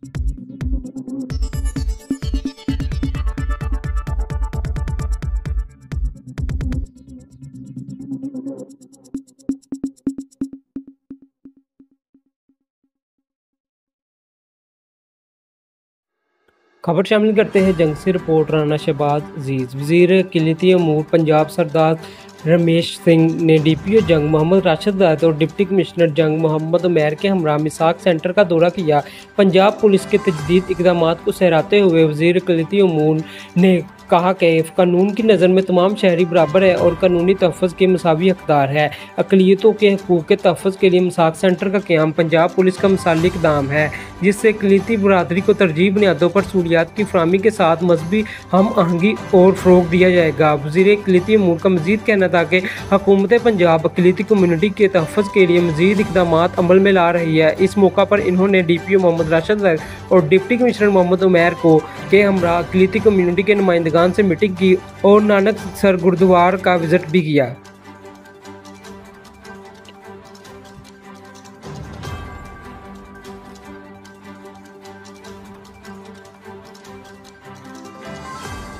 खबर शामिल करते हैं जंग से। रिपोर्ट राना शहबाज अजीज। वज़ीर अक़लीती अमूर पंजाब सरदार रमेश सिंह ने DPO जंग मोहम्मद राशिद हदायत और डिप्टी कमिश्नर जंग मोहम्मद उमैर के हमरा मिसाक सेंटर का दौरा किया। पंजाब पुलिस के तजदीद इक़दाम को सहराते हुए वज़ीर अक़लीती अमूर ने कहा कि कानून की नज़र में तमाम शहरी बराबर है और कानूनी तहफ़्फ़ुज़ के मसावी हकदार है। अक़लियतों के हकूक़ के तहफ़्फ़ुज़ के लिए मिसाक सेंटर का क़याम पंजाब पुलिस का मिसाली इक़दाम है, जिससे अक़लियती बरादरी को तरजीही बुनियादों पर सहूलियात की फ़राहमी के साथ मज़हबी हम आहंगी और फ़रोग़ दिया जाएगा। वज़ीर अक़लीती अमूर का मज़ीद कहना था कि हुकूमत पंजाब अक़लियती कम्यूनिटी के तहफ़्फ़ुज़ के लिए मज़ीद इक़दाम अमल में ला रही है। इस मौका पर इन्होंने DPO मोहम्मद राशिद और डिप्टी कमिश्नर मोहम्मद उमैर के हमरा अक़लियती कम्यूनिटी के नुमाइंदगान से मीटिंग की और नानक सर गुरुद्वारा का विज़िट भी किया।